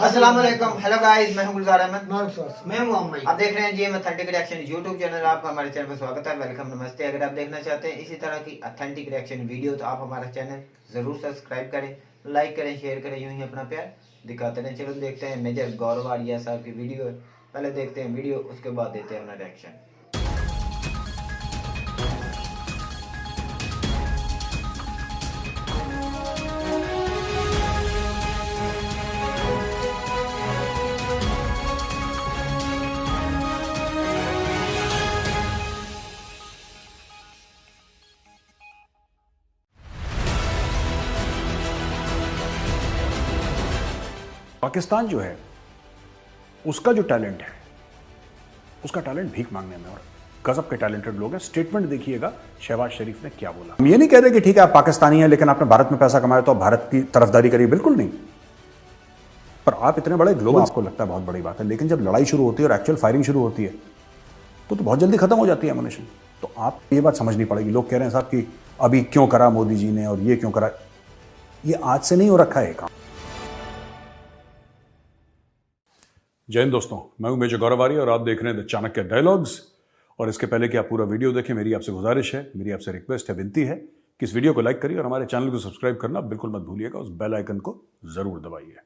अस्सलाम वालेकुम। Hello guys, मैं हूं गुलजार अहमद। मैं मोहम्मद। आप देख रहे हैं GM authentic reaction YouTube channel. आपका हमारे चैनल पर स्वागत है, वेलकम, नमस्ते। अगर आप देखना चाहते हैं इसी तरह की ऑथेंटिक रिएक्शन वीडियो तो आप हमारा चैनल जरूर सब्सक्राइब करें, लाइक करें, शेयर करें, यूं ही अपना प्यार दिखाते रहें। चलो देखते हैं मेजर गौरव आर्या साहब की वीडियो। पहले देखते हैं वीडियो, उसके बाद देते हैं अपना रिएक्शन। पाकिस्तान जो है उसका जो टैलेंट है, उसका टैलेंट भीख मांगने में, और गजब के टैलेंटेड लोग हैं। स्टेटमेंट देखिएगा शहबाज शरीफ ने क्या बोला। हम ये नहीं कह रहे कि ठीक है आप पाकिस्तानी हैं लेकिन आपने भारत में पैसा कमाया तो आप भारत की तरफदारी करिए, बिल्कुल नहीं। पर आप इतने बड़े ग्लोबल, आपको लगता है बहुत बड़ी बात है, लेकिन जब लड़ाई शुरू होती है और एक्चुअल फायरिंग शुरू होती है तो बहुत जल्दी खत्म हो जाती है एमुनेशन। तो आप ये बात समझनी पड़ेगी। लोग कह रहे हैं साहब कि अभी क्यों करा मोदी जी ने और ये क्यों करा, ये आज से नहीं हो रखा है काम। जय हिंद दोस्तों, मैं हूं मेजर गौरव आर्या और आप देख रहे हैं द चाणक्य डायलॉग्स। और इसके पहले कि आप पूरा वीडियो देखें, मेरी आपसे गुजारिश है, मेरी आपसे रिक्वेस्ट है, विनती है कि इस वीडियो को लाइक करिए और हमारे चैनल को सब्सक्राइब करना बिल्कुल मत भूलिएगा। उस बेल आइकन को जरूर दबाइए।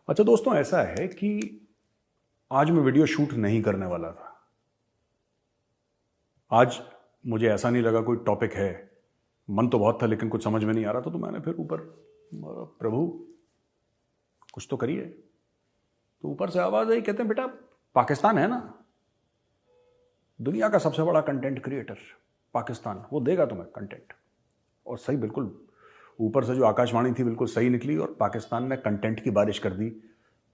अच्छा दोस्तों, ऐसा है कि आज मैं वीडियो शूट नहीं करने वाला था। आज मुझे ऐसा नहीं लगा कोई टॉपिक है, मन तो बहुत था लेकिन कुछ समझ में नहीं आ रहा था, तो मैंने फिर ऊपर प्रभु कुछ तो करिए। तो ऊपर से आवाज आई, कहते हैं बेटा पाकिस्तान है ना, दुनिया का सबसे बड़ा कंटेंट क्रिएटर पाकिस्तान, वो देगा तुम्हें कंटेंट। और सही, बिल्कुल ऊपर से जो आकाशवाणी थी बिल्कुल सही निकली और पाकिस्तान ने कंटेंट की बारिश कर दी।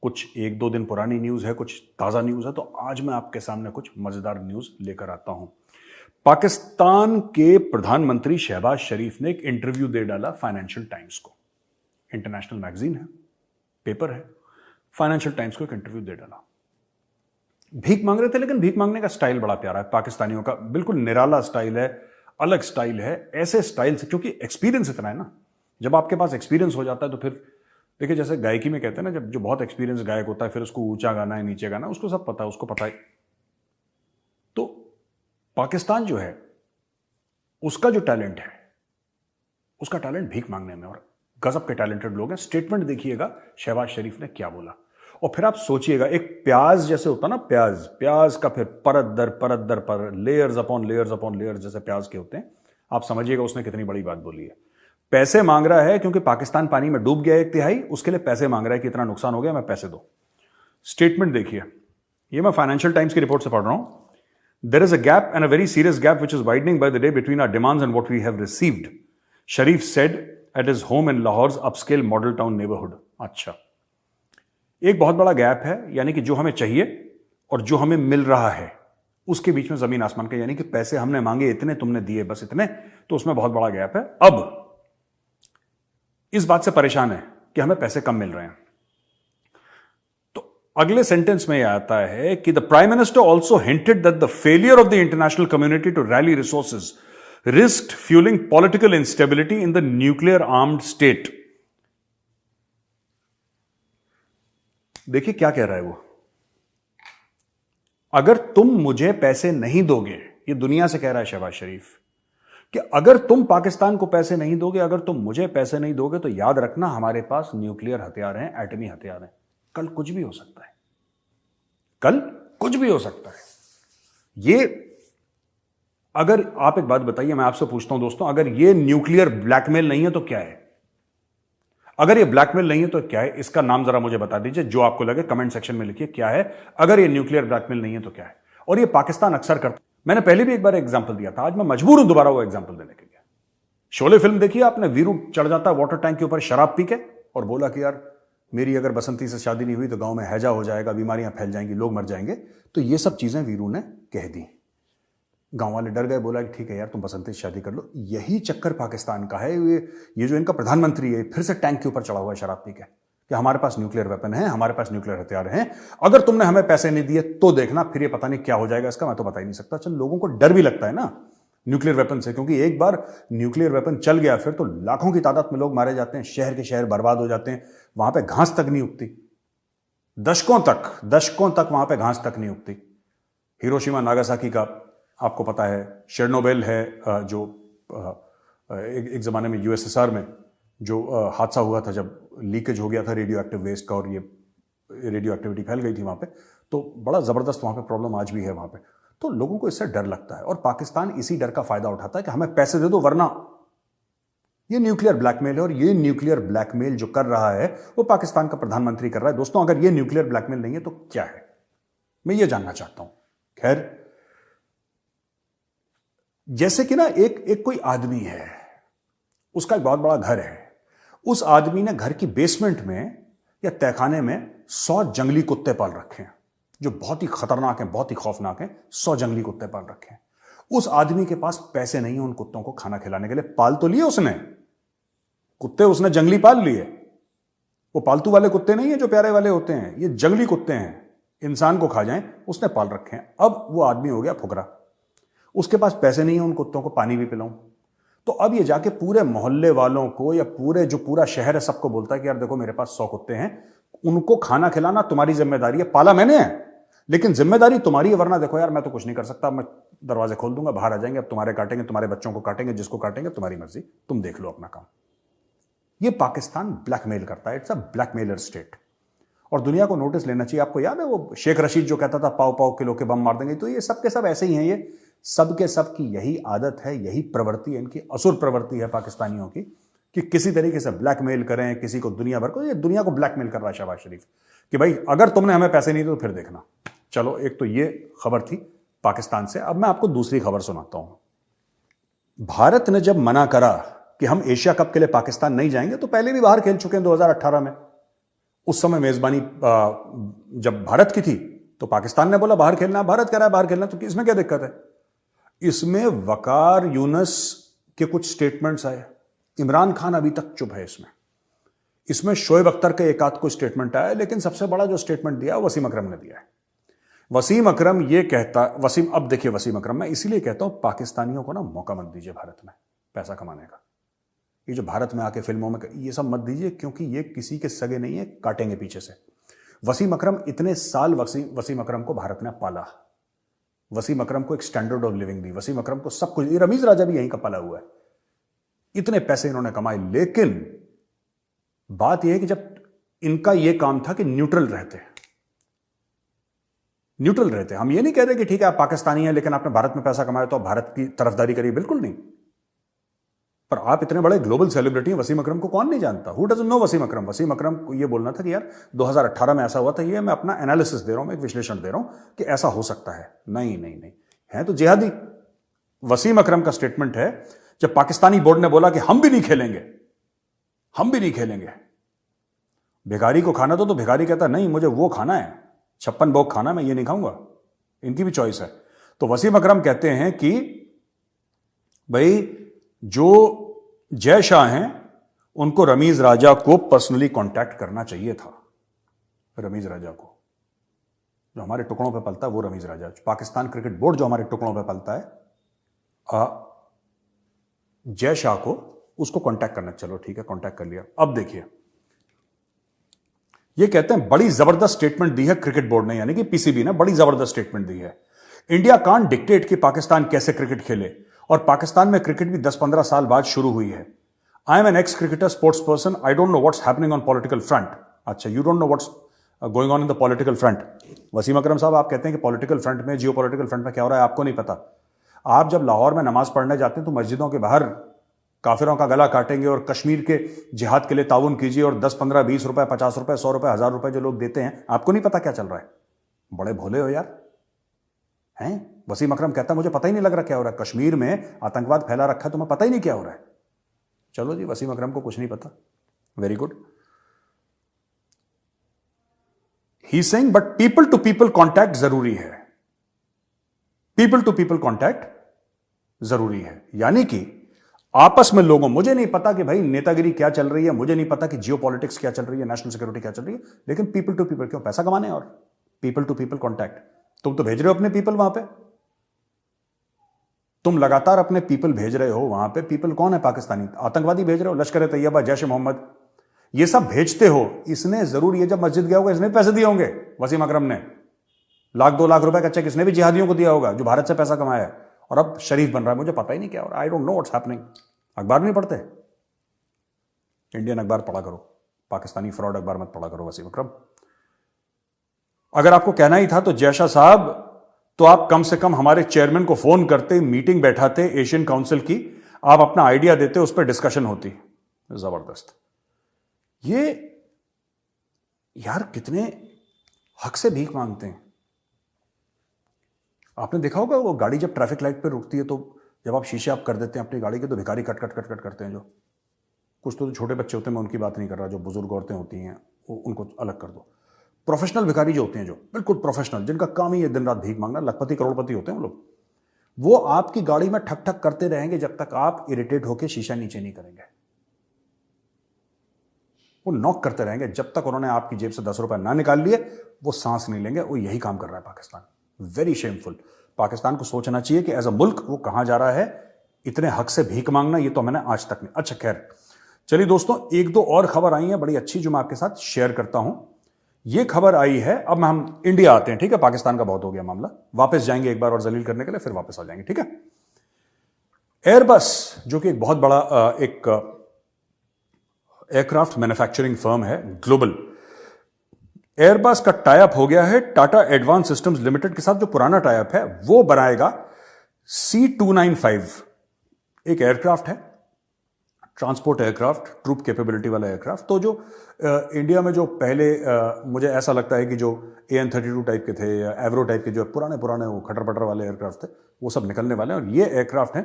कुछ 1-2 दिन पुरानी न्यूज़ है, कुछ ताज़ा न्यूज़ है, तो आज मैं आपके सामने कुछ मज़ेदार न्यूज़ लेकर आता हूं। पाकिस्तान के प्रधानमंत्री शहबाज शरीफ ने एक इंटरव्यू दे डाला फाइनेंशियल टाइम्स को। इंटरनेशनल मैगजीन है, पेपर है, फाइनेंशियल टाइम्स को एक इंटरव्यू दे डाला। भीख मांग रहे थे, लेकिन भीख मांगने का स्टाइल बड़ा प्यारा है पाकिस्तानियों का, बिल्कुल निराला स्टाइल है, अलग स्टाइल है। ऐसे स्टाइल से, क्योंकि एक्सपीरियंस इतना है ना, जब आपके पास एक्सपीरियंस हो जाता है तो फिर देखिए, जैसे गायकी में कहते हैं ना, जब जो बहुत एक्सपीरियंस गायक होता है फिर उसको ऊंचा गाना है, नीचे गाना है, उसको सब पता है, उसको पता है। तो पाकिस्तान जो है उसका जो टैलेंट है, उसका टैलेंट भीख मांगने में, और गजब के टैलेंटेड लोग हैं। स्टेटमेंट देखिएगा शहबाज शरीफ ने क्या बोला, और फिर आप सोचिएगा, एक प्याज जैसे होता ना, प्याज का फिर परत दर परत, लेयर्स अपॉन लेयर्स जैसे प्याज के होते हैं। आप समझिएगा उसने कितनी बड़ी बात बोली है। पैसे मांग रहा है क्योंकि पाकिस्तान पानी में डूब गया 1/3, उसके लिए पैसे मांग रहा है कि इतना नुकसान हो गया, मैं पैसे दो। स्टेटमेंट देखिए, ये मैं फाइनेंशियल टाइम्स की रिपोर्ट से पढ़ रहा हूं। There is a gap and a very serious gap which is widening by the day between our demands and what we have received, Sharif said at his home in Lahore's upscale Model Town neighbourhood. अच्छा, एक बहुत बड़ा gap है, यानी कि जो हमें चाहिए और जो हमें मिल रहा है उसके बीच में जमीन आसमान का, यानी कि पैसे हमने मांगे इतने, तुमने दिए बस इतने, तो उसमें बहुत बड़ा गैप है। अब इस बात से परेशान है कि हमें पैसे कम मिल रहे हैं। तो अगले सेंटेंस में यह आता है कि the prime minister also hinted that the failure of the international community to rally resources risked fueling political instability in the nuclear armed state. देखिए क्या कह रहा है वो, अगर तुम मुझे पैसे नहीं दोगे, ये दुनिया से कह रहा है शहबाज शरीफ, कि अगर तुम पाकिस्तान को पैसे नहीं दोगे, अगर तुम मुझे पैसे नहीं दोगे, तो याद रखना हमारे पास न्यूक्लियर हथियार हैं, एटमी हथियार हैं, कल कुछ भी हो सकता है, कल कुछ भी हो सकता है। ये अगर आप एक बात बताइए, मैं आपसे पूछता हूं दोस्तों, अगर ये न्यूक्लियर ब्लैकमेल नहीं है तो क्या है? अगर ये ब्लैकमेल नहीं है तो क्या है? इसका नाम जरा मुझे बता दीजिए, जो आपको लगे कमेंट सेक्शन में लिखिए क्या है। अगर ये न्यूक्लियर ब्लैकमेल नहीं है तो क्या है? और ये पाकिस्तान अक्सर करता, मैंने पहले भी एक बार एग्जांपल दिया था, आज मैं मजबूर हूं दोबारा वो एग्जांपल देने के लिए। शोले फिल्म देखिए आपने, वीरू चढ़ जाता है वाटर टैंक के ऊपर शराब पी के और बोला कि यार मेरी अगर बसंती से शादी नहीं हुई तो गांव में हैजा हो जाएगा, बीमारियां फैल जाएंगी, लोग मर जाएंगे। तो ये सब चीजें वीरू ने कह दी, गांव वाले डर गए, बोला कि ठीक है यार तुम बसंती से शादी कर लो। यही चक्कर पाकिस्तान का है। ये जो इनका प्रधानमंत्री है फिर से टैंक के ऊपर चढ़ा हुआ है शराब पी के, कि हमारे पास न्यूक्लियर वेपन है, हमारे पास न्यूक्लियर हथियार हैं, अगर तुमने हमें पैसे नहीं दिए तो देखना फिर ये पता नहीं क्या हो जाएगा इसका, मैं तो बता ही नहीं सकता। चल, लोगों को डर भी लगता है ना न्यूक्लियर वेपन से, क्योंकि एक बार न्यूक्लियर वेपन चल गया फिर तो लाखों की तादाद में लोग मारे जाते हैं, शहर के शहर बर्बाद हो जाते हैं, वहां पे घास तक नहीं उगती। दशकों तक वहां पे घास तक नहीं उगती। हिरोशिमा नागासाकी का आपको पता है, शेरनोबिल है, जो एक जमाने में यूएसएसआर में जो हादसा हुआ था जब लीकेज हो गया था रेडियो एक्टिव वेस्ट का और ये रेडियो एक्टिविटी फैल गई थी वहां पे, तो बड़ा जबरदस्त वहां पे प्रॉब्लम आज भी है वहां पे। तो लोगों को इससे डर लगता है और पाकिस्तान इसी डर का फायदा उठाता है कि हमें पैसे दे दो वरना। ये न्यूक्लियर ब्लैकमेल है और ये न्यूक्लियर ब्लैकमेल जो कर रहा है वो पाकिस्तान का प्रधानमंत्री कर रहा है। दोस्तों, अगर ये न्यूक्लियर ब्लैकमेल नहीं है तो क्या है, मैं ये जानना चाहता हूं। खैर, जैसे कि ना एक कोई आदमी है, उसका एक बहुत बड़ा घर है, उस आदमी ने घर की बेसमेंट में या तहखाने में 100 जंगली कुत्ते पाल रखे हैं जो बहुत ही खतरनाक हैं, बहुत ही खौफनाक हैं। 100 जंगली कुत्ते पाल रखे हैं। उस आदमी के पास पैसे नहीं है उन कुत्तों को खाना खिलाने के लिए। पाल तो लिए उसने कुत्ते, उसने जंगली पाल लिए। वो पालतू वाले कुत्ते नहीं है जो प्यारे वाले होते हैं, ये जंगली कुत्ते हैं, इंसान को खा जाएं, उसने पाल रखे हैं। अब वो आदमी हो गया फुकरा, उसके पास पैसे नहीं है उन कुत्तों को पानी भी पिलाऊं। तो अब ये जाके पूरे मोहल्ले वालों को या पूरा शहर है सबको बोलता है कि यार देखो मेरे पास 100 कुत्ते हैं, उनको खाना खिलाना तुम्हारी जिम्मेदारी है। पाला मैंने है लेकिन जिम्मेदारी तुम्हारी है, वरना देखो यार मैं तो कुछ नहीं कर सकता, मैं दरवाजे खोल दूंगा, बाहर आ जाएंगे, अब तुम्हारे काटेंगे, तुम्हारे बच्चों को काटेंगे, जिसको काटेंगे तुम्हारी मर्जी, तुम देख लो अपना काम। ये पाकिस्तान ब्लैकमेल करता है, इट्स अ ब्लैकमेलर स्टेट। और दुनिया को नोटिस लेना चाहिए। आपको याद है वो शेख रशीद जो कहता था पाव पाव किलो के बम मार देंगे, तो ये सब के सब ऐसे ही हैं। ये सब के सब की यही आदत है, यही प्रवृत्ति है, इनकी असुर प्रवृत्ति है पाकिस्तानियों की कि किसी तरीके से ब्लैकमेल करें किसी को, दुनिया भर को। ये दुनिया को ब्लैकमेल कर रहा है शहबाज शरीफ कि भाई अगर तुमने हमें पैसे नहीं दिए तो फिर देखना। चलो, एक तो ये खबर थी पाकिस्तान से। अब मैं आपको दूसरी खबर सुनाता हूं। भारत ने जब मना करा कि हम एशिया कप के लिए पाकिस्तान नहीं जाएंगे, तो पहले भी बाहर खेल चुके हैं 2018 में। उस समय मेजबानी जब भारत की थी तो पाकिस्तान ने बोला बाहर खेलना, भारत कह रहा है बाहर खेलना, तो इसमें क्या दिक्कत है? इसमें वकार यूनुस के कुछ स्टेटमेंट्स आए, इमरान खान अभी तक चुप है इसमें शोएब अख्तर का एक आध को स्टेटमेंट आया, लेकिन सबसे बड़ा जो स्टेटमेंट दिया वसीम अकरम ने दिया है। वसीम अकरम ये कहता, अब देखिए वसीम अकरम, मैं इसीलिए कहता हूं पाकिस्तानियों को ना मौका मत दीजिए भारत में पैसा कमाने का। ये जो भारत में आके फिल्मों में ये सब मत दीजिए, क्योंकि ये किसी के सगे नहीं है, काटेंगे पीछे से। वसीम अकरम इतने साल वसीम अकरम को भारत ने पाला, वसीम अकरम को एक स्टैंडर्ड ऑफ लिविंग दी, वसीम अकरम को सब कुछ। रमीज राजा भी यहीं का पाला हुआ है, इतने पैसे इन्होंने कमाए। लेकिन बात यह है कि जब इनका यह काम था कि न्यूट्रल रहते, हम ये नहीं कह रहे कि ठीक है आप पाकिस्तानी हैं लेकिन आपने भारत में पैसा कमाया तो आप भारत की तरफदारी करिए, बिल्कुल नहीं। पर आप इतने बड़े ग्लोबल सेलिब्रिटी हैं, वसीम अकरम को कौन नहीं जानता? हु डजंट नो वसीम अकरम? वसीम अकरम को यह बोलना था कि यार 2018 में ऐसा हुआ था, ये मैं अपना एनालिसिस दे रहा हूं, मैं एक विश्लेषण दे रहा हूं कि ऐसा हो सकता है। नहीं नहीं नहीं, है तो जिहादी। वसीम अकरम का स्टेटमेंट है जब पाकिस्तानी बोर्ड ने बोला कि हम भी नहीं खेलेंगे, भिखारी को खाना दो, तो भिखारी कहता नहीं मुझे वो खाना है, 56 भोग खाना, मैं ये नहीं खाऊंगा, इनकी भी चॉइस है। तो वसीम अकरम कहते हैं कि भाई जो जय शाह हैं उनको रमीज राजा को पर्सनली कांटेक्ट करना चाहिए था। रमीज राजा को, जो हमारे टुकड़ों पे पलता है वो रमीज राजा, पाकिस्तान क्रिकेट बोर्ड जो हमारे टुकड़ों पे पलता है, जय शाह को उसको कांटेक्ट करना। चलो ठीक है, कांटेक्ट कर लिया। अब देखिए ये कहते हैं बड़ी जबरदस्त स्टेटमेंट दी है क्रिकेट बोर्ड ने, यानी कि पीसीबी ने बड़ी जबरदस्त स्टेटमेंट दी है। इंडिया कांट डिक्टेट कि पाकिस्तान कैसे क्रिकेट खेले, और पाकिस्तान में क्रिकेट भी 10-15 साल बाद शुरू हुई है। I am an ex cricketer, sports person, I don't know what's happening on political front. अच्छा, you don't know what's going on in the political front. Wasim Akram साहब, आप कहते हैं कि पॉलिटिकल फ्रंट में, जियो पॉलिटिकल फ्रंट में क्या हो रहा है आपको नहीं पता। आप जब लाहौर में नमाज पढ़ने जाते हैं तो मस्जिदों के बाहर काफिरों का गला काटेंगे और कश्मीर के जिहाद के लिए ताउन कीजिए, और 10, 15, 20 रुपए, 50 रुपए, 100 रुपए, 1000 रुपए जो लोग देते हैं, आपको नहीं पता क्या चल रहा है। बड़े भोले हो यार, हैं? वसीम अकरम कहता है मुझे पता ही नहीं लग रहा क्या हो रहा है, कश्मीर में आतंकवाद फैला रखा है, तुम्हें पता ही नहीं क्या हो रहा है। चलो जी, वसीम अकरम को कुछ नहीं पता, very good. He saying but people to people contact जरूरी है, पीपल टू पीपल कांटेक्ट जरूरी है, यानी कि आपस में लोगों, मुझे नहीं पता कि भाई नेतागिरी क्या चल रही है, मुझे नहीं पता कि जियो पॉलिटिक्स क्या चल रही है, नेशनल सिक्योरिटी क्या चल रही है, लेकिन पीपल टू पीपल, क्यों? पैसा कमाने। और पीपल टू पीपल कांटेक्ट, तुम तो भेज रहे हो अपने पीपल वहां पे, तुम लगातार अपने पीपल भेज रहे हो वहां पे। पीपल कौन है? पाकिस्तानी आतंकवादी भेज रहे हो, लश्कर ए तैयबा, जैश ए मोहम्मद, ये सब भेजते हो, इसने जरूर, ये जब मस्जिद गया होगा इसने पैसे दिए होंगे, वसीम अकरम ने लाख 2 लाख रुपए का चेक इसने भी जिहादियों को दिया होगा जो भारत से पैसा कमाया है, और अब शरीफ बन रहा है। मुझे पता ही नहीं क्या हो रहा, आई डोंट नो व्हाट्स हैपनिंग। अखबार नहीं पढ़ते? इंडियन अखबार पढ़ा करो, पाकिस्तानी फ्रॉड अखबार मत पढ़ा करो वसीम अकरम। अगर आपको कहना ही था तो जयशाह साहब, तो आप कम से कम हमारे चेयरमैन को फोन करते, मीटिंग बैठाते एशियन काउंसिल की, आप अपना आइडिया देते, उस पर डिस्कशन होती। जबरदस्त। ये यार कितने हक से भीख मांगते हैं। आपने देखा होगा वो गाड़ी जब ट्रैफिक लाइट पे रुकती है तो जब आप शीशे आप कर देते हैं अपनी गाड़ी के, तो भिखारी कट कट कट कट करते हैं। जो कुछ तो छोटे बच्चे होते हैं, मैं उनकी बात नहीं कर रहा, जो बुजुर्ग औरतें होती हैं उनको अलग कर दो। प्रोफेशनल भिखारी जो होते हैं, जो बिल्कुल प्रोफेशनल, जिनका काम ही है दिन रात भीख मांगना, लखपति करोड़पति होते हैं वो लोग, वो आपकी गाड़ी में ठक ठक करते रहेंगे जब तक आप इरिटेट होकर शीशा नीचे नहीं करेंगे। वो नॉक करते रहेंगे जब तक उन्होंने आपकी जेब से 10 रुपए ना निकाल लिए, वो सांस नहीं लेंगे। वो यही काम कर रहा है पाकिस्तान। Very shameful. पाकिस्तान को सोचना चाहिए कि एज अ मुल्क वो कहां जा रहा है। इतने हक से भीख मांगना, ये तो मैंने आज तक नहीं। अच्छा खैर, चलिए दोस्तों, एक दो और खबर आई है बड़ी अच्छी जो मैं आपके साथ शेयर करता हूं। ये खबर आई है, अब हम इंडिया आते हैं, ठीक है? पाकिस्तान का बहुत हो गया मामला, वापस जाएंगे एक बार और जलील करने के लिए, फिर वापस आ जाएंगे, ठीक है? एयरबस, जो कि एक बहुत बड़ा एक एयरक्राफ्ट मैन्युफैक्चरिंग फर्म है ग्लोबल, एयरबस का टाइप हो गया है टाटा एडवांस सिस्टम्स लिमिटेड के साथ। जो पुराना टाइप है वो बनाएगा C295, एक एयरक्राफ्ट है, ट्रांसपोर्ट एयरक्राफ्ट, ट्रूप कैपेबिलिटी वाला एयरक्राफ्ट। तो जो इंडिया में जो पहले मुझे ऐसा लगता है कि जो AN-32 टाइप के थे या एवरो टाइप के जो पुराने पुराने वो खटर पटर वाले एयरक्राफ्ट थे, वो सब निकलने वाले हैं और ये एयरक्राफ्ट हैं।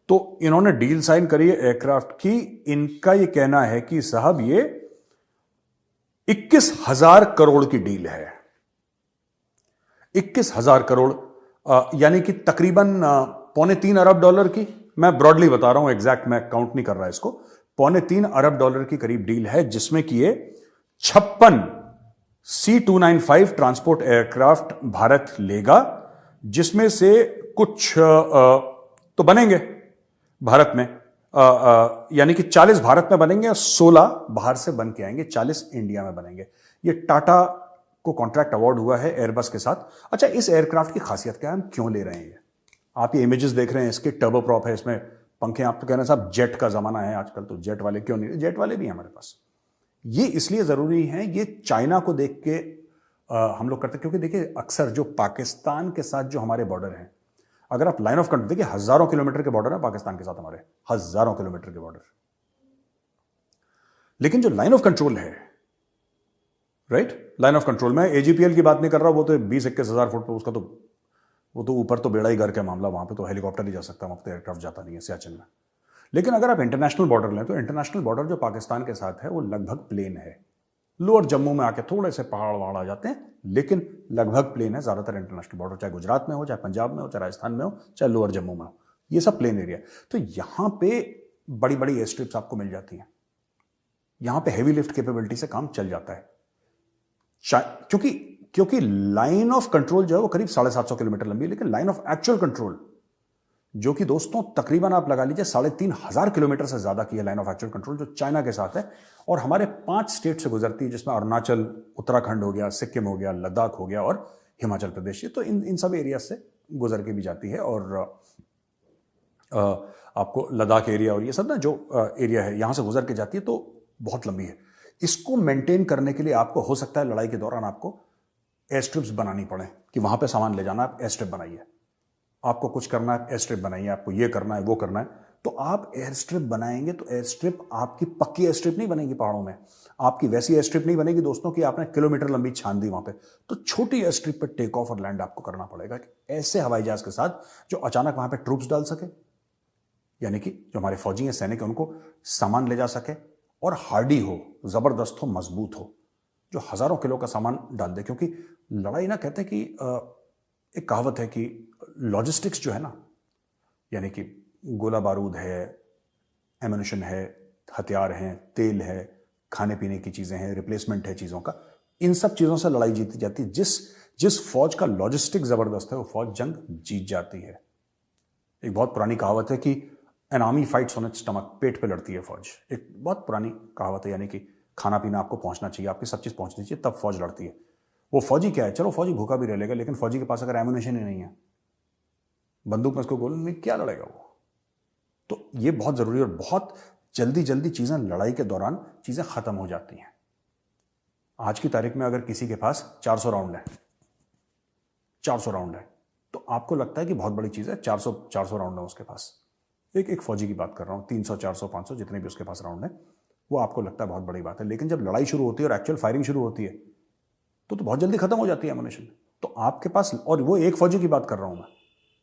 तो इन्होंने डील साइन करी है एयरक्राफ्ट की। इनका ये कहना है कि साहब ये 21,000 करोड़ की डील है। 21,000 करोड़ यानी कि तकरीबन $2.25 अरब की, मैं ब्रॉडली बता रहा हूं, एग्जैक्ट मैं काउंट नहीं कर रहा इसको। $2.25 अरब की करीब डील है, जिसमें कि ये 56 C295 ट्रांसपोर्ट एयरक्राफ्ट भारत लेगा, जिसमें से कुछ तो बनेंगे भारत में, यानी कि 40 भारत में बनेंगे और 16 बाहर से बन के आएंगे, 40 इंडिया में बनेंगे। ये टाटा को कॉन्ट्रैक्ट अवार्ड हुआ है एयरबस के साथ। अच्छा, इस एयरक्राफ्ट की खासियत क्या है, हम क्यों ले रहे हैं? आप ये इमेजेस देख रहे हैं, इसके टर्बो प्रॉप है, इसमें पंखे। आप तो कह रहे हैं साहब जेट का जमाना है आजकल, तो जेट वाले क्यों नहीं? जेट वाले भी हैं हमारे पास। ये इसलिए जरूरी है, ये चाइना को देख के हम लोग करते, क्योंकि देखिए अक्सर जो पाकिस्तान के साथ जो हमारे बॉर्डर हैं, अगर आप लाइन ऑफ कंट्रोल देखिए, हजारों किलोमीटर के बॉर्डर है पाकिस्तान के साथ हमारे, हजारों किलोमीटर के बॉर्डर। लेकिन जो लाइन ऑफ कंट्रोल है, राइट, लाइन ऑफ कंट्रोल में AGPL की बात नहीं कर रहा, वो तो 20-21 हजार फुट पे, उसका तो वो तो ऊपर तो बेड़ा ही घर का मामला, वहां पे तो हेलीकॉप्टर ही जा सकता है, वहां पे एयरक्राफ्ट जाता नहीं है सियाचिन में। लेकिन अगर आप इंटरनेशनल बॉर्डर लें, तो इंटरनेशनल बॉर्डर जो पाकिस्तान के साथ है वो लगभग प्लेन है। लोअर जम्मू में आके थोड़े से पहाड़ वहाड़ आ जाते हैं, लेकिन लगभग प्लेन है ज्यादातर इंटरनेशनल बॉर्डर, चाहे गुजरात में हो, चाहे पंजाब में हो, चाहे राजस्थान में हो, चाहे लोअर जम्मू में हो, ये सब प्लेन एरिया। तो यहां पे बड़ी बड़ी एयर स्ट्रिप्स आपको मिल जाती हैं, यहां पे हैवी लिफ्ट कैपेबिलिटी से काम चल जाता है। क्योंकि लाइन ऑफ कंट्रोल जो है वो करीब 750 किलोमीटर लंबी है, लेकिन लाइन ऑफ एक्चुअल कंट्रोल जो कि दोस्तों तकरीबन आप लगा लीजिए 3,500 किलोमीटर से ज्यादा की है लाइन ऑफ एक्चुअल कंट्रोल, जो चाइना के साथ है और हमारे 5 स्टेट से गुजरती है, जिसमें अरुणाचल, उत्तराखंड हो गया, सिक्किम हो गया, लद्दाख हो गया और हिमाचल प्रदेश। तो इन सब एरिया से गुजर के भी जाती है। और आपको लद्दाख एरिया और ये सब ना जो एरिया है, यहां से गुजर के जाती है, तो बहुत लंबी है। इसको मेंटेन करने के लिए आपको हो सकता है लड़ाई के दौरान आपको एयर स्ट्रिप्स बनानी पड़े, कि वहां पे सामान ले जाना, आप एयर स्ट्रिप बनाइए, आपको कुछ करना है एयर स्ट्रिप बनाइए, आपको ये करना है वो करना है। तो आप एयर स्ट्रिप बनाएंगे तो एयर स्ट्रिप आपकी पक्की एयर स्ट्रिप नहीं बनेगी पहाड़ों में, आपकी वैसी एयर स्ट्रिप नहीं बनेगी दोस्तों कि आपने किलोमीटर लंबी छान दी वहां पे। तो छोटी एयर स्ट्रिप पर टेक ऑफ और लैंड आपको करना पड़ेगा, ऐसे हवाई जहाज के साथ जो अचानक वहां पे ट्रूप्स डाल सके, यानी कि जो हमारे फौजी हैं, सैनिक हैं, उनको सामान ले जा सके और हार्डी हो, जबरदस्त हो, मजबूत हो, जो हजारों किलो का सामान डाल दे। क्योंकि लड़ाई ना, कहते हैं कि एक कहावत है कि लॉजिस्टिक्स जो है ना, यानी कि गोला बारूद है, एम्यूनिशन है, हथियार हैं, तेल है, खाने पीने की चीजें हैं, रिप्लेसमेंट है चीजों का, इन सब चीजों से लड़ाई जीती जाती है। जिस फौज का लॉजिस्टिक जबरदस्त है वो फौज जंग जीत जाती है। एक बहुत पुरानी कहावत है कि an army fights on its stomach, पेट पे लड़ती है फौज। एक बहुत पुरानी कहावत है, यानी कि खाना पीना आपको पहुंचना चाहिए, आपकी सब चीज़ पहुंचनी चाहिए, तब फौज लड़ती है। वो फौजी क्या है, चलो फौजी भूखा भी रह लेगा, लेकिन फौजी के पास अगर एमुनेशन ही नहीं है, बंदूक में उसको गोली नहीं, क्या लड़ेगा वो? तो ये बहुत ज़रूरी है और बहुत जल्दी जल्दी चीज़ें लड़ाई के दौरान चीज़ें ख़त्म हो जाती हैं। आज की तारीख में अगर किसी के पास 400 राउंड है, 400 राउंड है, तो आपको लगता है कि बहुत बड़ी चीज़ है, 400 राउंड है उसके पास। एक फौजी की बात कर रहा हूँ, 300 400 500 जितने भी उसके पास राउंड है, वो आपको लगता है बहुत बड़ी बात है, लेकिन जब लड़ाई शुरू होती है और एक्चुअल फायरिंग शुरू होती है तो बहुत जल्दी खत्म हो जाती है एमुनेशन। तो आपके पास, और वो एक फौजी की बात कर रहा हूं मैं,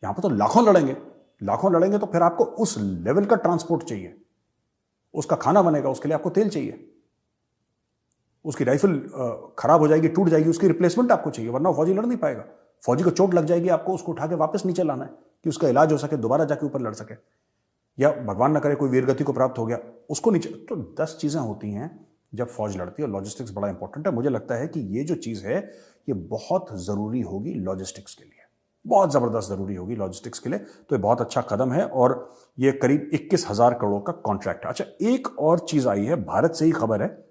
यहां पर तो लाखों लड़ेंगे, लाखों लड़ेंगे, तो फिर आपको उस लेवल का ट्रांसपोर्ट चाहिए, उसका खाना बनेगा, उसके लिए आपको तेल चाहिए, उसकी राइफल खराब हो जाएगी, टूट जाएगी, उसकी रिप्लेसमेंट आपको चाहिए, वरना फौजी लड़ नहीं पाएगा। फौजी को चोट लग जाएगी, आपको उसको उठा के वापस नीचे लाना है कि उसका इलाज हो सके, दोबारा जाके ऊपर लड़ सके, या भगवान ना करे कोई वीरगति को प्राप्त हो गया, उसको नीचे। तो 10 चीजें होती हैं जब फौज लड़ती है, और लॉजिस्टिक्स बड़ा इंपॉर्टेंट है। मुझे लगता है कि ये जो चीज है ये बहुत जरूरी होगी लॉजिस्टिक्स के लिए, बहुत जबरदस्त जरूरी होगी लॉजिस्टिक्स के लिए। तो ये बहुत अच्छा कदम है और ये करीब 21,000 करोड़ का कॉन्ट्रैक्ट है। अच्छा, एक और चीज आई है, भारत से ही खबर है,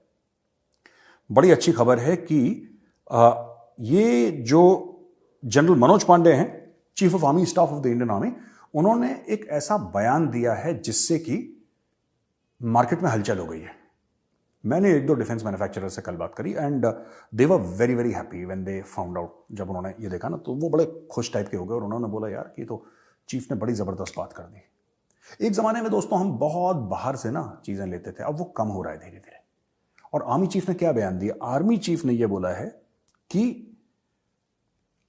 बड़ी अच्छी खबर है कि ये जो जनरल मनोज पांडे हैं, chief of army staff of the Indian army, उन्होंने एक ऐसा बयान दिया है जिससे कि मार्केट में हलचल हो गई है। मैंने एक दो डिफेंस मैन्युफैक्चरर से कल बात करी and they were very very happy when they found out. जब उन्होंने ये देखा ना तो वो बड़े खुश टाइप के हो गए और उन्होंने बोला यार कि तो चीफ ने बड़ी जबरदस्त बात कर दी। एक जमाने में दोस्तों हम बहुत बाहर से ना चीजें लेते थे, अब वो कम हो रहा है धीरे धीरे। और आर्मी चीफ ने क्या बयान दिया? आर्मी चीफ ने यह बोला है कि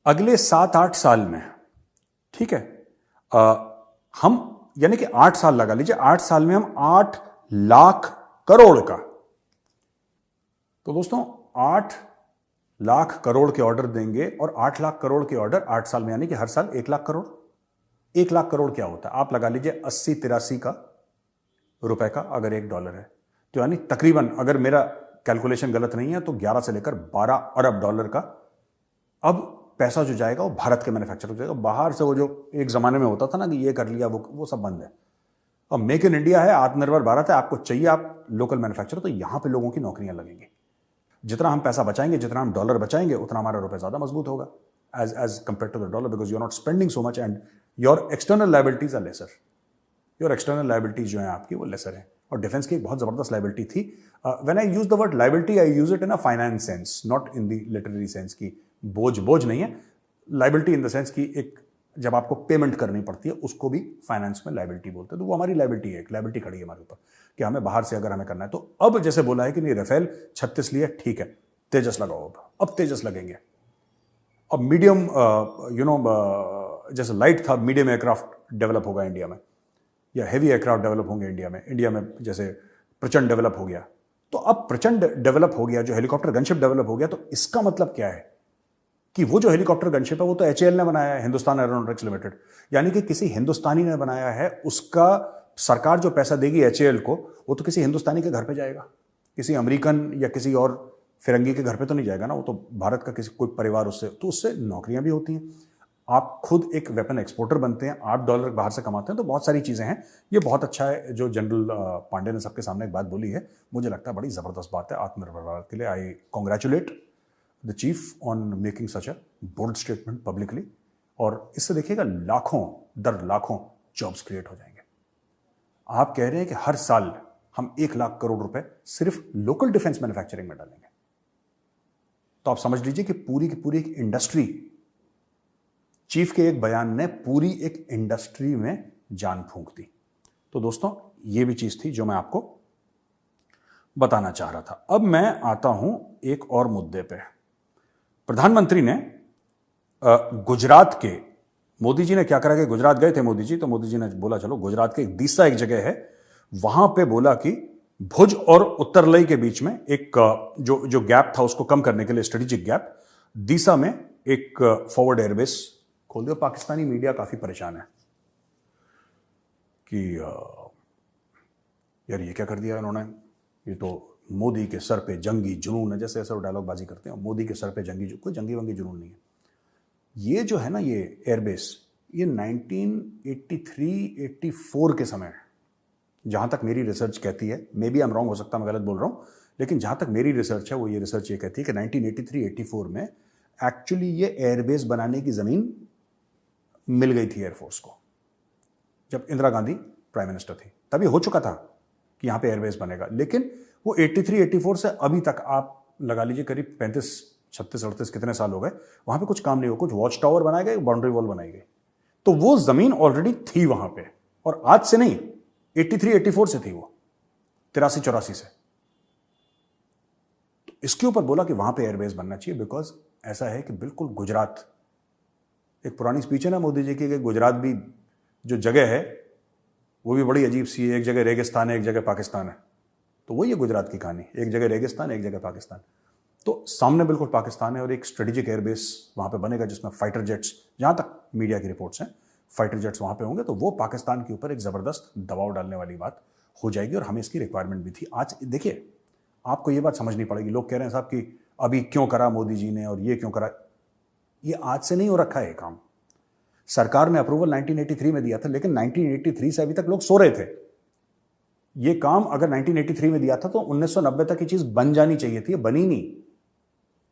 अगले 7-8 साल में, ठीक है, हम यानी कि 8 साल लगा लीजिए, 8 साल में हम 8 लाख करोड़ का, तो दोस्तों 8 लाख करोड़ के ऑर्डर देंगे। और 8 लाख करोड़ के ऑर्डर 8 साल में, यानी कि हर साल 1 लाख करोड़। 1 लाख करोड़ क्या होता है? आप लगा लीजिए 80-83 का रुपए का अगर $1 है, तो यानी तकरीबन, अगर मेरा कैलकुलेशन गलत नहीं है, तो 11 से लेकर 12 अरब डॉलर का अब पैसा जो जाएगा वो भारत के मैन्युफैक्चर हो जाएगा। बाहर से वो जो एक जमाने में होता था ना कि ये कर लिया वो सब बंद है। अब मेक इन इंडिया है, आत्मनिर्भर भारत है, आपको चाहिए आप लोकल मैन्युफैक्चर, तो यहां पे लोगों की नौकरियां लगेंगी। जितना हम पैसा बचाएंगे, जितना हम डॉलर बचाएंगे, उतना हमारा रुपए ज्यादा मजबूत होगा as compare to the dollar, because you are not spending so much and your external liabilities are lesser. Your external liabilities जो है आपकी वो लेसर है। और डिफेंस की एक बहुत जबरदस्त लायबिलिटी थी। When I use the word liability, I use it in a finance sense, not in the literary sense की बोझ नहीं है। लायबिलिटी इन द सेंस की एक, जब आपको पेमेंट करनी पड़ती है, उसको भी फाइनेंस में लायबिलिटी बोलते हैं। तो वो हमारी लायबिलिटी है, एक लायबिलिटी खड़ी है हमारे ऊपर कि हमें बाहर से अगर हमें करना है। तो अब जैसे बोला है कि नहीं, राफेल 36 लिए, ठीक है, तेजस लगाओ, अब तेजस लगेंगे। अब मीडियम जैसे लाइट था, मीडियम एयरक्राफ्ट डेवलप होगा इंडिया में, या हेवी एयरक्राफ्ट डेवलप होंगे इंडिया में जैसे प्रचंड डेवलप हो गया। तो अब प्रचंड डेवलप हो गया, जो हेलीकॉप्टर गनशिप डेवलप हो गया, तो इसका मतलब क्या है कि वो जो हेलीकॉप्टर गनशिप है वो तो HAL ने बनाया है, हिंदुस्तान एरोनॉटिक्स लिमिटेड, यानी कि किसी हिंदुस्तानी ने बनाया है। उसका सरकार जो पैसा देगी HAL को, वो तो किसी हिंदुस्तानी के घर पे जाएगा, किसी अमेरिकन या किसी और फिरंगी के घर पे तो नहीं जाएगा ना, वो तो भारत का किसी कोई परिवार, उससे तो उससे नौकरियां भी होती हैं। आप खुद एक वेपन एक्सपोर्टर बनते हैं, $8 बाहर से कमाते हैं, तो बहुत सारी चीजें हैं। ये बहुत अच्छा है जो जनरल पांडे ने सबके सामने एक बात बोली है, मुझे लगता है बड़ी जबरदस्त बात है आत्मनिर्भर भारत के लिए। I congratulate the chief on making such a bold statement publicly. और इससे देखिएगा लाखों दर लाखों जॉब्स क्रिएट हो जाएंगे। आप कह रहे हैं कि हर साल हम 1 लाख करोड़ रुपए सिर्फ लोकल डिफेंस मैन्युफैक्चरिंग में डालेंगे, तो आप समझ लीजिए कि पूरी की पूरी एक इंडस्ट्री, चीफ के एक बयान ने पूरी एक इंडस्ट्री में जान फूंक दी। तो दोस्तों ये भी चीज थी जो मैं आपको बताना चाह रहा था। अब मैं आता हूं एक और मुद्दे पे। प्रधानमंत्री ने गुजरात के, मोदी जी ने क्या करा कि गुजरात गए थे मोदी जी, तो मोदी जी ने बोला चलो गुजरात के दीसा एक जगह है, वहां पे बोला कि भुज और उत्तरलई के बीच में एक जो गैप था उसको कम करने के लिए, स्ट्रेटेजिक गैप, दीसा में एक फॉरवर्ड एयरबेस खोल दिया। पाकिस्तानी मीडिया काफी परेशान है कि यार ये क्या कर दिया इन्होंने, ये तो मोदी के सर पे जंगी जुनून है, जैसे ऐसा डायलॉग बाजी करते हैं, मोदी के सर पे कोई जंगी वंगी जुनून नहीं है। ये जो है ना ये एयरबेस, ये 1983-84 के समय, जहां तक मेरी रिसर्च कहती है, maybe I am wrong, हो सकता है मैं गलत बोल रहा हूं, लेकिन जहाँ तक मेरी रिसर्च है वो ये रिसर्च ये कहती है कि 1983-84 में एक्चुअली ये एयरबेस बनाने की ज़मीन मिल गई थी एयरफोर्स को, जब इंदिरा गांधी प्राइम मिनिस्टर थी तभी हो चुका था कि यहाँ पे एयरबेस बनेगा। लेकिन वो 83-84 से अभी तक आप लगा लीजिए करीब 35-36-38 कितने साल हो गए, वहाँ पे कुछ काम नहीं हुआ। कुछ वॉच टावर बनाए गए, बाउंड्री वॉल बनाई गई, तो वो ज़मीन ऑलरेडी थी वहाँ पे, और आज से नहीं 83-84 से थी वो, 83-84 से। तो इसके ऊपर बोला कि वहाँ पे एयरबेस बनना चाहिए, बिकॉज ऐसा है कि बिल्कुल गुजरात, एक पुरानी स्पीच है ना मोदी जी की कि गुजरात भी जो जगह है वो भी बड़ी अजीब सी है, एक जगह रेगिस्तान है, एक जगह पाकिस्तान है। तो वही है गुजरात की कहानी, एक जगह रेगिस्तान, एक जगह पाकिस्तान। तो सामने बिल्कुल पाकिस्तान है और एक स्ट्रेटेजिक एयरबेस वहाँ पे बनेगा जिसमें फाइटर जेट्स, जहाँ तक मीडिया की रिपोर्ट्स हैं, फाइटर जेट्स वहाँ पे होंगे। तो वो पाकिस्तान के ऊपर एक ज़बरदस्त दबाव डालने वाली बात हो जाएगी, और हमें इसकी रिक्वायरमेंट भी थी। आज देखिए, आपको ये बात समझनी पड़ेगी। लोग कह रहे हैं साहब कि अभी क्यों करा मोदी जी ने और ये क्यों करा, ये आज से नहीं हो रखा है काम। सरकार ने अप्रूवल 1983 में दिया था, लेकिन 1983 से अभी तक लोग सो रहे थे। ये काम अगर 1983 में दिया था तो 1990 तक ये चीज बन जानी चाहिए थी, बनी नहीं,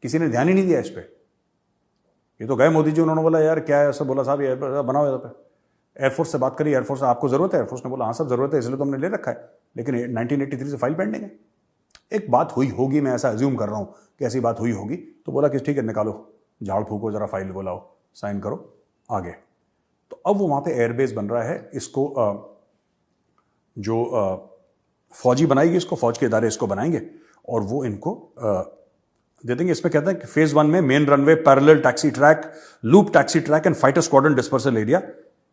किसी ने ध्यान ही नहीं दिया इस पे। ये तो गए मोदी जी, उन्होंने बोला यार क्या है, ऐसा बोला साहब ये बनाओ यहाँ पे। एयरफोर्स से बात करी, एयरफोर्स आपको जरूरत है, एयरफोर्स ने बोला हाँ सब जरूरत है, इसलिए तो हमने ले रखा है, लेकिन 1983 से फाइल पेंडिंग है। एक बात हुई होगी, मैं ऐसा अज्यूम कर रहा हूं कि ऐसी बात हुई होगी, तो बोला कि ठीक है निकालो, झाड़ फूको, जरा फाइल को लाओ, साइन करो, आगे। तो अब वो वहां पे एयरबेस बन रहा है। इसको जो फौजी बनाएगी, इसको फौज के इदारे इसको बनाएंगे और वो इनको दे देंगे। इसमें कहते हैं कि फेज 1 में main runway, parallel taxi track, loop taxi track and fighter squadron dispersal area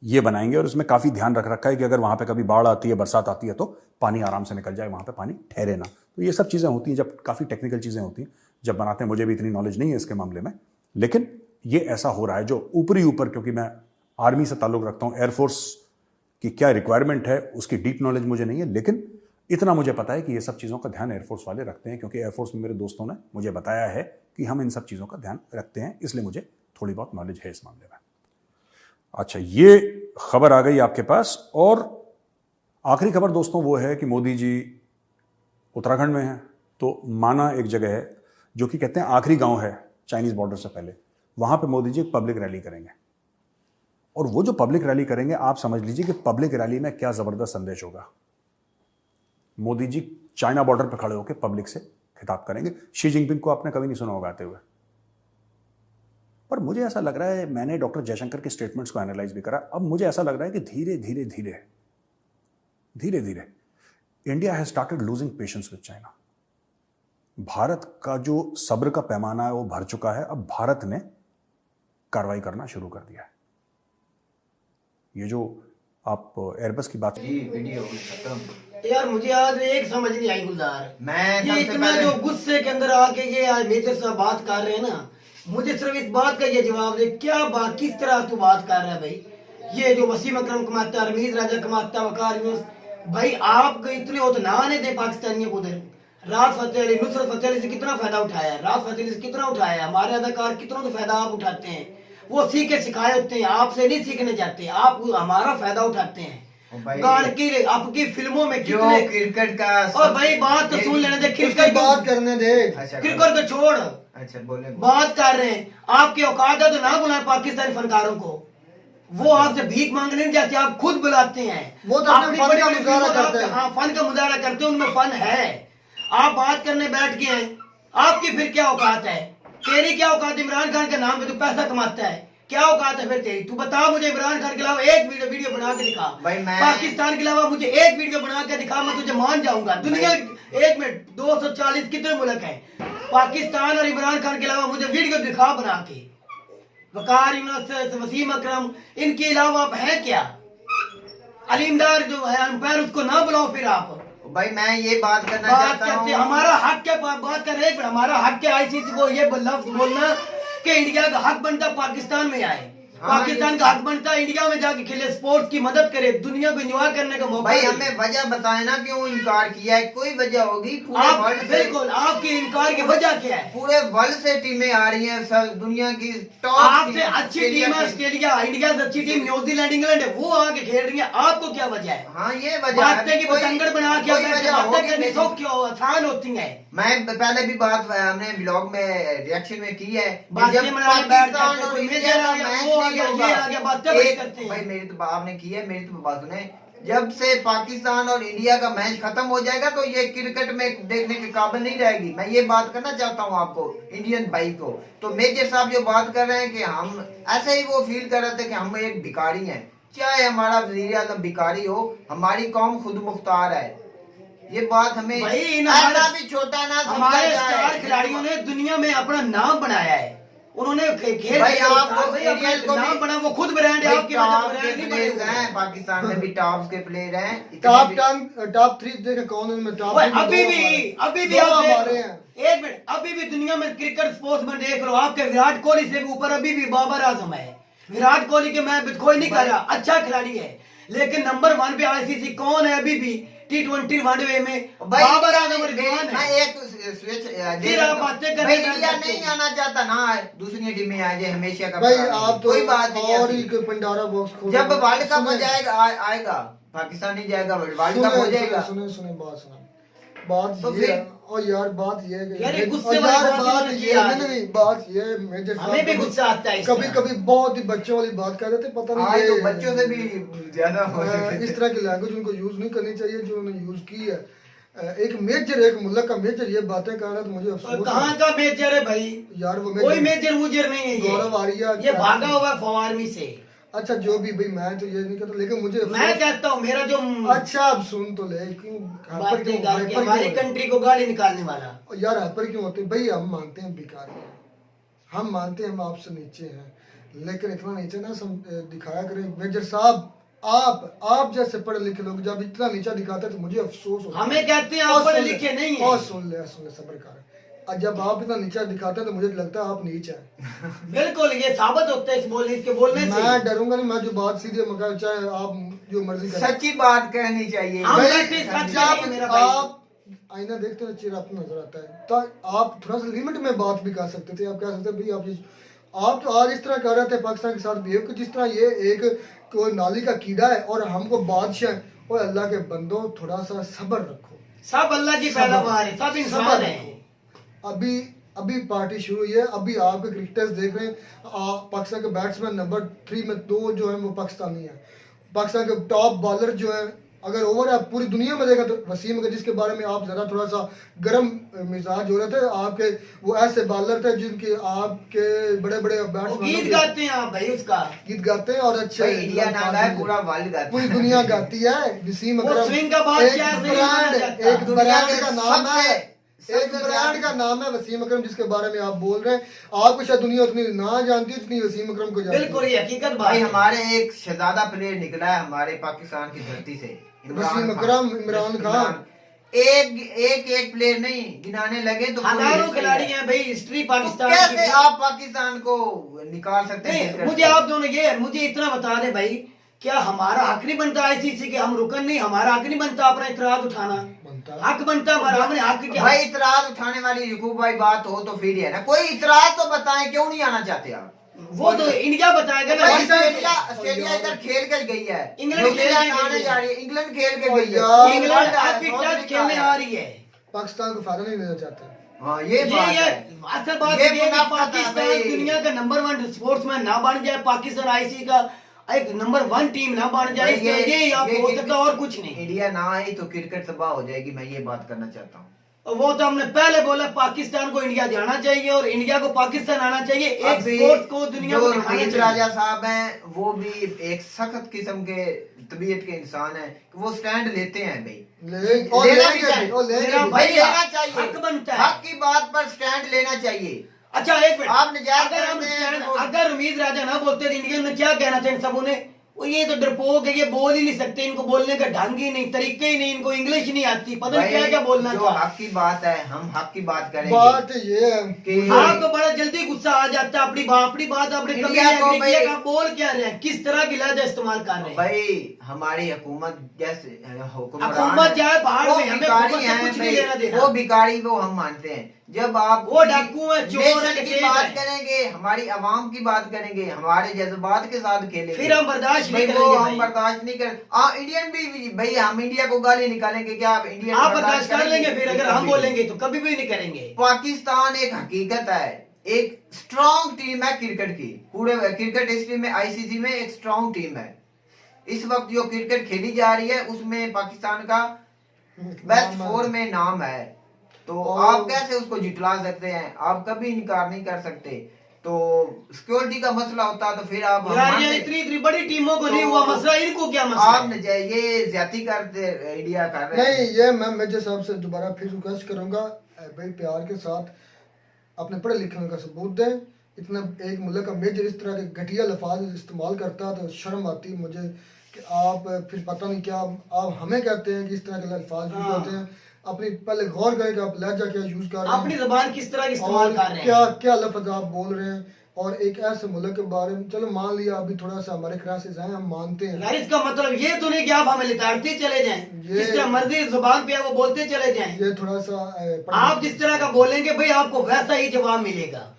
ये बनाएंगे। और इसमें काफी ध्यान रख रखा है कि अगर वहां पे कभी बाढ़ आती है, बरसात आती है, तो पानी आराम से निकल जाए, वहां पे पानी ठहरे ना। तो ये सब चीजें होती हैं, जब काफी टेक्निकल चीजें होती हैं जब बनाते हैं। मुझे भी इतनी नॉलेज नहीं है इसके मामले में, लेकिन ये ऐसा हो रहा है जो ऊपर, क्योंकि मैं आर्मी से ताल्लुक रखता हूं, एयरफोर्स की क्या रिक्वायरमेंट है उसकी डीप नॉलेज मुझे नहीं है, लेकिन इतना मुझे पता है कि ये सब चीज़ों का ध्यान एयरफोर्स वाले रखते हैं, क्योंकि एयरफोर्स में मेरे दोस्तों ने मुझे बताया है कि हम इन सब चीज़ों का ध्यान रखते हैं, इसलिए मुझे थोड़ी बहुत नॉलेज है इस मामले में। अच्छा, ये खबर आ गई आपके पास। और आखिरी खबर दोस्तों वो है कि मोदी जी उत्तराखंड में हैं। तो माना एक जगह है जो कि कहते हैं आखिरी गांव है चाइनीज बॉर्डर से पहले, वहां पे मोदी जी एक पब्लिक रैली करेंगे। और वो जो पब्लिक रैली करेंगे, आप समझ लीजिए कि पब्लिक रैली में क्या जबरदस्त संदेश होगा। मोदी जी चाइना बॉर्डर पर खड़े होकर पब्लिक से खिताब करेंगे। शी जिनपिंग को आपने कभी नहीं सुना होगा आते हुए, पर मुझे ऐसा लग रहा है, मैंने डॉक्टर जयशंकर के स्टेटमेंट्स को एनालाइज भी करा, अब मुझे ऐसा लग रहा है कि धीरे धीरे India has started losing patience with China. Bharat का जो सब्र का पैमाना है वो भर चुका है। अब भारत ने कार्रवाई करना शुरू कर दिया है। ये जो आप एयरबस की बात, जी वीडियो खत्म। यार मुझे आज एक समझ नहीं आई गुलजार, मैं ये इतना जो गुस्से के अंदर आके ये आज मेरे से बात कर रहे हैं ना, मुझे सिर्फ इस बात का ये जवाब दे, क्या बात, किस तरह तू बात कर रहा है भाई। ये जो वसीम अकरम कमाता है, रमीज राजा कमाता है, वकार यूनुस, भाई आप इतने हो तो ना आने दे पाकिस्तानियों को उधर। राहत फतेह अली, नुसरत फतेह अली से कितना फायदा उठाया है, राहत फतेह अली से कितना उठाया है, हमारे अदाकार कितना तो फायदा आप उठाते हैं। वो सीखे सिखाए होते हैं, आपसे नहीं सीखने जाते, आप हमारा फायदा उठाते हैं। गान की आपकी फिल्मों में कितने क्रिकेट का, और भाई बात तो सुन लेने दे, क्रिकेट बात करने दे। अच्छा क्रिकेट को छोड़, अच्छा बोले, बात कर रहे हैं। आपके औकात है तो ना बुलाए पाकिस्तानी फनकारों को, वो आपसे भीख मांगने नहीं जाते, आप खुद बुलाते हैं। वो तो अपने फन का मुजाहरा करते हैं। हाँ, फन का मुजाहरा करते हैं, उनमें फन है। आप बात करने बैठ गए हैं, आपकी फिर क्या औकात है? तेरी क्या औकात? इमरान खान के नाम पे तू पैसा कमाता है, क्या औकात है फिर तेरी? तू बता मुझे, इमरान खान के अलावा एक वीडियो बना के दिखा, पाकिस्तान के अलावा मुझे एक वीडियो बना के दिखा, मैं तुझे मान जाऊंगा। दुनिया एक मिनट 240 कितने मुल्क हैं, पाकिस्तान और इमरान खान के अलावा मुझे वीडियो दिखा बना के। वकार यूनुस, वसीम अकरम, इनके अलावा आप हैं क्या? अलीमदार जो है अंपायर, उसको ना बुलाओ फिर आप। भाई मैं ये बात करना बात चाहता करते, हूँ, हमारा हक क्या बात कर रहे हैं? हमारा हक क्या आईसीसी को ये लफ्ज बोलना कि इंडिया का हक बनता पाकिस्तान में आए, पाकिस्तान का हक बनता है इंडिया में जाके खेले, स्पोर्ट्स की मदद करे, दुनिया को एंजॉय करने का मौका। भाई हमें वजह बताए ना क्यों इनकार किया है, कोई वजह होगी। आप बिल्कुल, आपके इनकार की वजह क्या है? पूरे वर्ल्ड से टीमें आ रही हैं, सब दुनिया की टॉप, आपसे अच्छी टीम है ऑस्ट्रेलिया, इंडिया से अच्छी टीम न्यूजीलैंड, इंग्लैंड है, वो आके खेल रही है, आपको क्या वजह है? हाँ ये वजह बातें की बतंगड़ बना के बातें करनी सौख्य आसान होती है। मैं पहले भी बात हमने व्लॉग में रिएक्शन में की है कि बातें जब बनाने बैठ पाकिस्तान जाते और कोई इंडिया मेजर का आ गया, मैच वो आ नहीं गया, होगा, ये आ गया, बातें बड़ी एक करते हैं। भाई मेरी तो आपने की है, मेरी तो बात सुने, जब से पाकिस्तान और इंडिया का मैच खत्म हो जाएगा तो ये क्रिकेट में देखने के काबिल नहीं रहेगी। मैं ये बात करना चाहता हूँ आपको, इंडियन भाई को। तो मेजर साहब जो बात कर रहे हैं कि हम ऐसे ही वो फील कर रहे थे कि हम एक भिखारी हैं, चाहे हमारा वजीर आज़म भिखारी हो, हमारी कौम खुद मुख्तार है। ये बात हमें भाई ऐसा भी छोटा ना समझा हमारे जाए। स्टार खिलाड़ियों ने दुनिया में अपना नाम बनाया है, उन्होंने खेल भाई के आपको भाई एरियल अपना को नाम भी- बना, वो खुद ब्रांड है, भाई आपकी वजह टॉप से के ब्रांड नहीं प्लेयर्स बने हैं, पाकिस्तान में भी टॉप के प्लेयर हैं, इतने टॉप भी- टॉप 3 देखे कौन है उनमें टॉप ओए, 3 अभी भी आप देख हमारे लो। हैं। एक मिनट, अभी भी दुनिया में क्रिकेट स्पोर्ट्स में देख लो, आपके विराट कोहली से भी ऊपर अभी भी बाबर आजम है। विराट कोहली के मैं कोई नहीं कर रहा, अच्छा खिलाड़ी है, लेकिन नंबर 1 पे आईसीसी कौन है अभी भी T20 वनडे में? भाई बाबर आजम और रिजवान मैं है। एक स्विच फिर आप बातें करने भाई बैठ इंडिया जाते नहीं हैं। आना चाहता ना, दूसरी टीम में आ जाए हमेशा का भाई प्लान। आप तो कोई बात नहीं और ऐसी। ही कोई पंडारा बॉक्स खोलो। जब वर्ल्ड कप हो सुने, जाएगा आएगा, पाकिस्तान नहीं जाएगा, वर्ल्ड सुने, कप हो सुने, जाएगा। सुने सुने बात सुना, बात तो ये फिर- है, और यार बात ये है कि यार, ये गुस्से और वाली यार बात बात इन्होंने ये किया है, है। नहीं बात ये है, मेजर साहब हमें भी कभी- गुस्सा आता है इस कभी तरह। कभी बहुत ही बच्चों वाली बात कर देते, पता नहीं आज ये तो बच्चों से भी ज्यादा हो इस सके। तरह की लैंग्वेज उनको यूज नहीं करनी चाहिए जो उन्होंने यूज की है। एक मेजर, एक मुल्क का मेजर ये बातें कर रहा है तो मुझे और अफसोस कहाँ है। का मेजर है भाई? यार वो कोई मेजर मुजर नहीं है गौरव आर्या ये भागा हुआ है फवारमी से। अच्छा जो भी भाई, मैं तो ये नहीं कहता, लेकिन मुझे मैं अफसोस- कहता हूँ मेरा जो अच्छा आप सुन तो ले, क्यों हाइपर बातें करके हाइपर हमारी क्यों कंट्री को गाली निकालने वाला। और यार हाइपर क्यों होते हैं? भाई हम मानते हैं भिखारी हैं, हम मानते हैं हम आपसे नीचे हैं, लेकिन इतना नीचे ना दिखाया करें। मेजर साहब आप जैसे पढ़े लिखे लोग जब इतना नीचा दिखाते हैं तो मुझे अफसोस होता है। हमें कहते हैं और आप पढ़े सुन ले, लिखे नहीं और है। सुन ले सब्र कर। और जब आप इतना नीचा दिखाते हैं तो मुझे लगता है आप नीच हैं। बिल्कुल ये साबित होता है इसके बोलने से। मैं डरूंगा नहीं, मैं जो बात सीधी है, मगर चाहे आप जो मर्जी करें। सच्ची बात कहनी चाहिए। हम भाई, बैठे सच जब नहीं है मेरा भाई। आप आईना देखते हो चेहरा अपना नजर आता है, तो आप थोड़ा सा लिमिट में बात भी कर सकते थे। आप कह सकते भाई आप तो आज इस तरह कर रहे थे पाकिस्तान के साथ बिहेव, जिस तरह ये एक कोई नाली का कीड़ा है और हमको बादशाह है। और अल्लाह के बंदो थोड़ा सा सब्र रखो, सब अल्लाह की पैदावार है, सब इंसान सब्र है। रखो। अभी पार्टी शुरू हुई है, अभी आपके क्रिकेटर्स देख रहे हैं, पाकिस्तान के बैट्समैन नंबर 3 में 2 जो है वो पाकिस्तानी है। पाकिस्तान के टॉप बॉलर जो है, अगर ओवर आप पूरी दुनिया में देखा तो वसीम अगर, जिसके बारे में आप ज़्यादा थोड़ा सा गर्म मिजाज हो रहे थे, आपके वो ऐसे बॉलर थे जिनके आपके बड़े बड़े वो बैट्समैन गीत गाते हैं आप भाई उसका। गीत गाते हैं और अच्छे भाई इंडिया ना गाए, पूरा वर्ल्ड गाता पूरी है। दुनिया गाती है। वसीम वो अकरम स्विंग का बादशाह एक से नहीं माना ब्रांड, जाता। एक दुनिया ब्रांड के का नाम है, सबसे एक ब्रांड का नाम है वसीम अकरम, जिसके बारे में आप बोल रहे हैं। आपको शायद दुनिया उतनी ना जानती जितनी वसीम अकरम को जानती है। बिल्कुल ये हकीकत बात भाई है। हमारे एक शहजादा प्लेयर निकला है हमारे पाकिस्तान की धरती से, वसीम अकरम, इमरान खान। एक प्लेयर नहीं गिनाने लगे तो पूरी हजारों हिस्ट्री खिलाड़ी है। हैं भाई, हिस्ट्री तो पाकिस्तान कैसे की। आप पाकिस्तान को निकाल सकते हैं नहीं, क्रिकेट मुझे से? आप दोनों ये मुझे इतना बता दे भाई, क्या हमारा हक नहीं बनता आईसीसी के हम रुकन नहीं, हमारा हक नहीं बनता अपना इतराज उठाना? बनता। हक बनता हमारा, हमने हक क्या? भाई इतराज उठाने वाली यकूब भाई बात हो तो फिर ही है ना, कोई इतराज तो बताएं, क्यों नहीं आना चाहते आप? वो तो इंडिया बताएगा ना। भाई ऑस्ट्रेलिया इधर खेल कर गई है, इंग्लैंड खेल के न्यूजीलैंड आने गई जा है। रही है, इंग्लैंड खेल के और गई यार, है, इंग्लैंड है, आपकी साउथ टच अफ्रीका खेलने है। आ रही है। पाकिस्तान को फायदा नहीं देना चाहते। हाँ ये बात ये है। असल बात ये ये है कि मुनाफा था पाकिस्तान भाई। दुनिया का नंबर 1 स्पोर्ट्समैन ना बन जाए, पाकिस्तान आईसीसी का एक नंबर 1 टीम ना बन जाए, भाई ये आप हो ये सकता और कुछ नहीं। इंडिया ना आई तो क्रिकेट तबाह हो जाएगी, मैं ये बात करना चाहता हूँ। और वो तो हमने पहले बोला, पाकिस्तान को इंडिया जाना चाहिए और इंडिया को पाकिस्तान आना चाहिए। एक अभी स्पोर्ट्स को दुनिया जो को दिखाना रोहित चाहिए। राजा साहब हैं वो भी एक सख्त किस्म के तबीयत के इंसान हैं, वो स्टैंड लेते हैं भाई, और लेना लेंगे भी चाहिए। भी, और लेंगे लेना भी। भाई भाई, लेना चाहिए, हक बनता है। हक की बात पर स्टैंड लेना चाहिए। अच्छा एक मिनट, आप नजायज अगर हम करते हैं stand- तो- अगर उम्मीद राजा ना बोलते तो इंडियन में क्या कहना था इन सबों ने? वो ये तो डरपोक है, ये बोल ही नहीं सकते, इनको बोलने का ढंग ही नहीं, तरीके ही नहीं, इनको इंग्लिश नहीं आती, पता नहीं क्या क्या बोलना जो चाहते। हक की बात है, हम हक की बात करेंगे बात ये है कि आपको बड़ा जल्दी गुस्सा आ जाता है, अपनी बात अपने कभी इंडिया को नहीं भाई- किया, आप बोल क्या रहे हैं, किस तरह की लहजा इस्तेमाल कर रहे हैं? भाई हमारी हुकूमत जैसे हुकूमत जाए बाहर वो में, हमें भिखारी हुकूमत से हैं कुछ नहीं भाई, लेना देना। वो भिखारी वो हम मानते हैं, जब आप वो डाकू है, चोर है, नेशन की डकैत बात है। करेंगे, हमारी आवाम की बात करेंगे, हमारे जज्बात के साथ खेलेंगे, फिर हम बर्दाश्त भाई नहीं वो करेंगे हम भाई। बर्दाश्त नहीं कर। इंडियन भी भाई, हम इंडिया को गाली निकालेंगे क्या? आप इंडियन आप बर्दाश्त कर लेंगे, फिर अगर हम कभी बोलेंगे तो कभी भी नहीं करेंगे। पाकिस्तान एक हकीकत है, एक स्ट्रॉन्ग टीम है क्रिकेट की, पूरे क्रिकेट हिस्ट्री में आईसीसी में एक स्ट्रॉन्ग टीम है। इस वक्त जो क्रिकेट खेली जा रही है उसमें पाकिस्तान का बेस्ट 4 में नाम है, तो आप कैसे उसको जितला सकते हैं? आप कभी इनकार नहीं कर सकते। तो सिक्योरिटी का मसला होता तो फिर आप यार ये इतनी बड़ी टीमों को नहीं हुआ मसला, इनको क्या मसला आप है? ये ज्यादा करते इंडिया कर रहे हैं। नहीं, ये मैं मेजर साहब से दोबारा फिर रिक्वेस्ट करूंगा, भाई प्यार के साथ अपने पढ़े लिखने का सबूत दें। इतना एक मुल्क का मेजर इस तरह के घटिया लफाज इस्तेमाल करता है तो शर्म आती है मुझे कि आप फिर पता नहीं क्या आप हमें कहते हैं कि इस तरह के अल्फाज यूज होते हैं। अपनी पहले गौर करें कि आप लहजा क्या यूज कर रहे हैं, अपनी जबान किस तरह की इस्तेमाल कर रहे हैं, क्या क्या लफ्ज आप बोल रहे हैं। और एक ऐसे मुल्क के बारे में, चलो मान लिया अभी थोड़ा सा हमारे क्राइसिस हैं, हम मानते हैं, यार इसका मतलब ये तो नहीं कि आप हमें लिताड़ते चले जाएं, ये- जिस तरह मर्जी जुबान पे है वो बोलते चले जाएं। ये थोड़ा सा आप जिस तरह का बोलेंगे भाई आपको वैसा ही जवाब मिलेगा।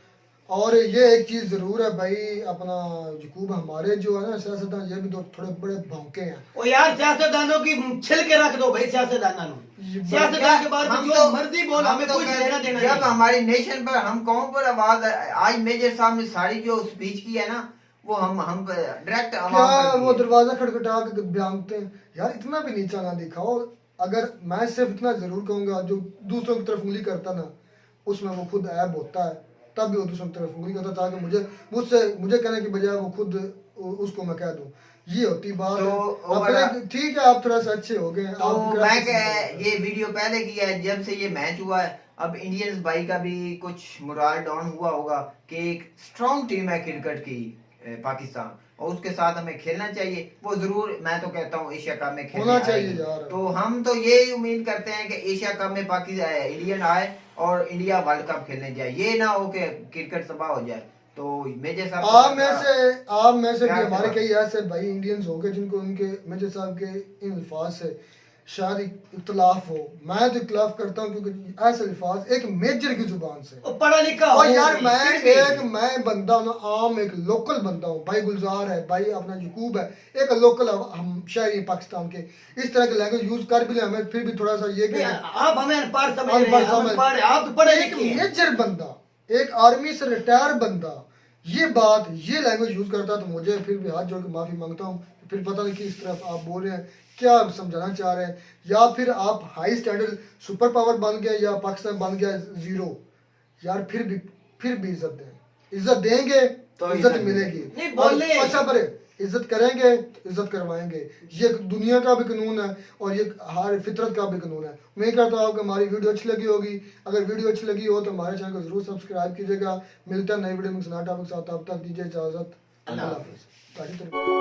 और ये एक चीज जरूर है भाई, अपना यकूब हमारे जो है ना सियासतदान, ये भी तो थोड़े बड़े भौंके हैं। और यार सियासतदानों की छिल के रख दो भाई, सियासतदानों सियासतदान के बारे में हम जो तो- मर्जी बोल, हम हमें तो कुछ कहते- लेना देना जब नहीं। हमारी नेशन पर, हम कौन पर आवाज, आज मेजर साहब ने सारी जो स्पीच की है ना, वो हम डायरेक्ट क्या वो दरवाजा खटखटा के भागते हैं यार, इतना भी नीचा ना दिखाओ। अगर मैं सिर्फ इतना जरूर कहूंगा, जो दूसरों की तरफ उंगली करता ना, उसमें वो खुद ऐब होता है, तब भी वो दूसरों की तरफ उंगली करता, ताकि मुझे कहने की बजाय वो खुद उसको मैं कह दूं, ये होती बात तो है। अपने ठीक है, आप थोड़ा सा अच्छे हो गए। तो मैं ये वीडियो पहले किया है जब से ये मैच हुआ है। अब इंडियंस भाई का भी कुछ मोरल डाउन हुआ होगा कि एक स्ट्रॉन्ग टीम है क्रिकेट की पाकिस्तान, और उसके साथ हमें खेलना चाहिए। वो जरूर, मैं तो कहता हूँ एशिया कप में खेलना होना चाहिए यार। तो हम तो यही उम्मीद करते हैं कि एशिया कप में पाकिस्तान इंडियन आए और इंडिया वर्ल्ड कप खेलने जाए, ये ना हो कि क्रिकेट तबाह हो जाए। तो मेजर साहब आप में से भी क्या हमारे जवाब? कई ऐसे भाई इंडियंस हो गए जिनको उनके मेजर साहब के इन अल्फाज से शायद इख्तलाफ हो। मैं तो इख्तलाफ करता हूँ क्योंकि ऐसे अल्फाज एक मेजर की जुबान से, वो पढ़ा लिखा और हो, यार फिर भी। मैं बंदा हूँ ना, आम एक लोकल बंदा हूँ। भाई गुलजार है, भाई अपना यकूब है, एक लोकल हम शहरी पाकिस्तान के, इस तरह के लैंग्वेज यूज कर भी ले, हमें फिर भी थोड़ा सा ये कि आप हमें अनपढ़ समझ रहे हैं, हम अनपढ़ हैं, आप तो पढ़े एक लिखे हैं। मेजर बंदा, एक आर्मी से रिटायर बंदा ये लैंग्वेज यूज करता, तो मुझे फिर भी हाथ जोड़ के माफी मांगता हूँ। फिर पता नहीं किस तरफ आप बोल रहे हैं, क्या आप समझाना चाह रहे हैं, या फिर आप हाई स्टैंडर्ड सुपर पावर बन गए या पाकिस्तान बन गया जीरो। यार फिर भी इज्जत देंगे तो इज्जत मिलेगी। नहीं बोले, अच्छा पर इज्जत करेंगे तो इज्जत करवाएंगे, ये दुनिया का भी कानून है और ये हर फितरत का भी कानून है। मैं कहता हूँ कि हमारी वीडियो अच्छी लगी होगी, अगर वीडियो अच्छी लगी हो तो हमारे चैनल को जरूर सब्सक्राइब कीजिएगा। मिलता है नई वीडियो में नए टॉपिक के साथ, तब तक दीजिए इजाजत। अल्लाह हाफिज़।